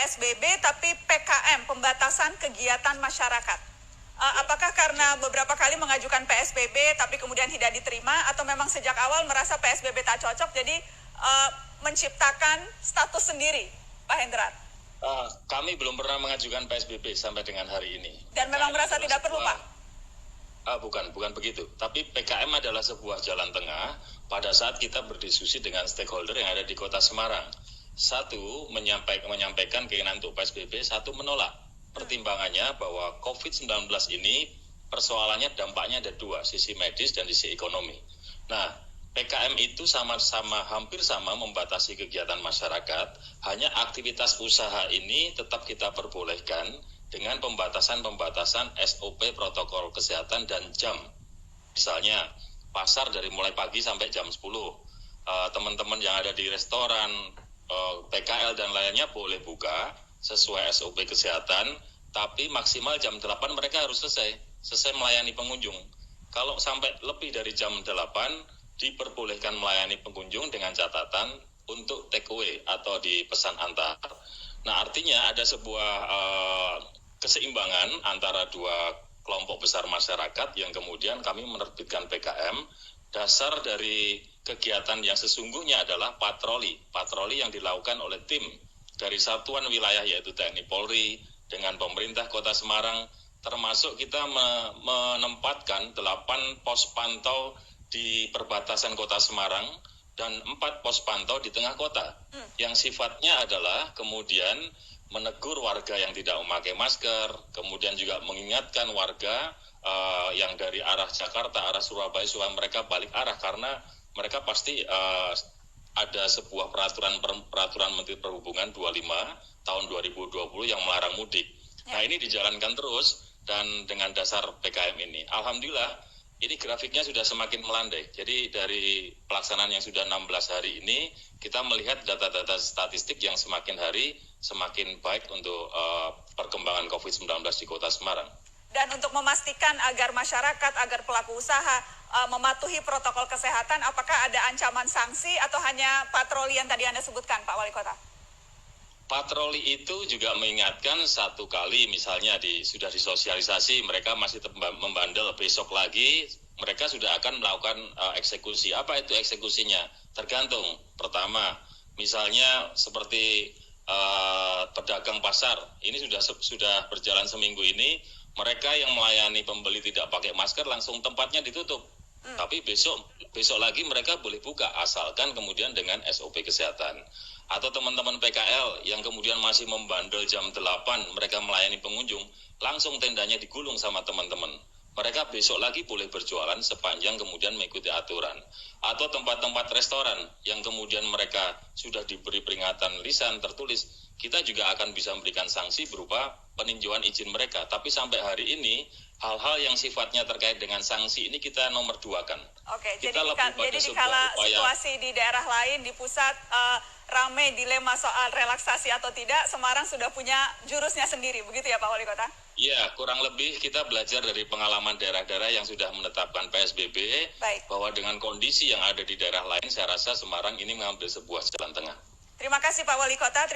PSBB tapi PKM, pembatasan kegiatan masyarakat. Apakah karena beberapa kali mengajukan PSBB tapi kemudian tidak diterima, atau memang sejak awal merasa PSBB tak cocok jadi menciptakan status sendiri, Pak Hendrar? Kami belum pernah mengajukan PSBB sampai dengan hari ini. Dan memang merasa tidak perlu, Pak? Bukan begitu. Tapi PKM adalah sebuah jalan tengah pada saat kita berdiskusi dengan stakeholder yang ada di Kota Semarang. Satu, menyampaikan keinginan untuk PSBB, satu menolak. Pertimbangannya bahwa COVID-19 ini persoalannya dampaknya ada dua, sisi medis dan sisi ekonomi. Nah, PKM itu hampir sama membatasi kegiatan masyarakat, hanya aktivitas usaha ini tetap kita perbolehkan dengan pembatasan SOP protokol kesehatan dan jam. Misalnya, pasar dari mulai pagi sampai jam 10. Teman-teman yang ada di restoran, PKL dan lainnya boleh buka sesuai SOP kesehatan, tapi maksimal jam 8 mereka harus selesai melayani pengunjung. Kalau sampai lebih dari jam 8, diperbolehkan melayani pengunjung dengan catatan untuk take away atau dipesan antar. Nah, artinya ada sebuah keseimbangan antara dua kelompok besar masyarakat yang kemudian kami menerbitkan PKM. Dasar dari kegiatan yang sesungguhnya adalah patroli yang dilakukan oleh tim dari satuan wilayah yaitu TNI Polri dengan pemerintah Kota Semarang, termasuk kita menempatkan 8 pos pantau di perbatasan Kota Semarang dan 4 pos pantau di tengah kota, yang sifatnya adalah kemudian menegur warga yang tidak memakai masker, kemudian juga mengingatkan warga yang dari arah Jakarta, arah Surabaya, supaya mereka balik arah, karena mereka pasti ada sebuah peraturan Menteri Perhubungan 25 tahun 2020 yang melarang mudik. Nah, ini dijalankan terus, dan dengan dasar PKM ini, alhamdulillah, ini grafiknya sudah semakin melandai. Jadi dari pelaksanaan yang sudah 16 hari ini, kita melihat data-data statistik yang semakin hari semakin baik untuk perkembangan COVID-19 di Kota Semarang. Dan untuk memastikan agar masyarakat, agar pelaku usaha mematuhi protokol kesehatan, apakah ada ancaman sanksi atau hanya patroli yang tadi Anda sebutkan, Pak Wali Kota? Patroli itu juga mengingatkan satu kali, misalnya sudah disosialisasi, mereka masih membandel, besok lagi mereka sudah akan melakukan eksekusi. Apa itu eksekusinya? Tergantung. Pertama, misalnya seperti pedagang pasar, ini sudah berjalan seminggu ini, mereka yang melayani pembeli tidak pakai masker langsung tempatnya ditutup. Tapi besok lagi mereka boleh buka asalkan kemudian dengan SOP kesehatan. Atau teman-teman PKL yang kemudian masih membandel jam 8 mereka melayani pengunjung, langsung tendanya digulung sama teman-teman. Mereka besok lagi boleh berjualan sepanjang kemudian mengikuti aturan. Atau tempat-tempat restoran yang kemudian mereka sudah diberi peringatan lisan tertulis, kita juga akan bisa memberikan sanksi berupa peninjauan izin mereka. Tapi sampai hari ini, hal-hal yang sifatnya terkait dengan sanksi ini kita nomor 2-kan. Oke, jadi dikala situasi di daerah lain, di pusat ramai dilema soal relaksasi atau tidak, Semarang sudah punya jurusnya sendiri, begitu ya Pak Wali Kota? Iya, kurang lebih kita belajar dari pengalaman daerah-daerah yang sudah menetapkan PSBB. Baik. Bahwa dengan kondisi yang ada di daerah lain, saya rasa Semarang ini mengambil sebuah jalan tengah. Terima kasih Pak Wali Kota.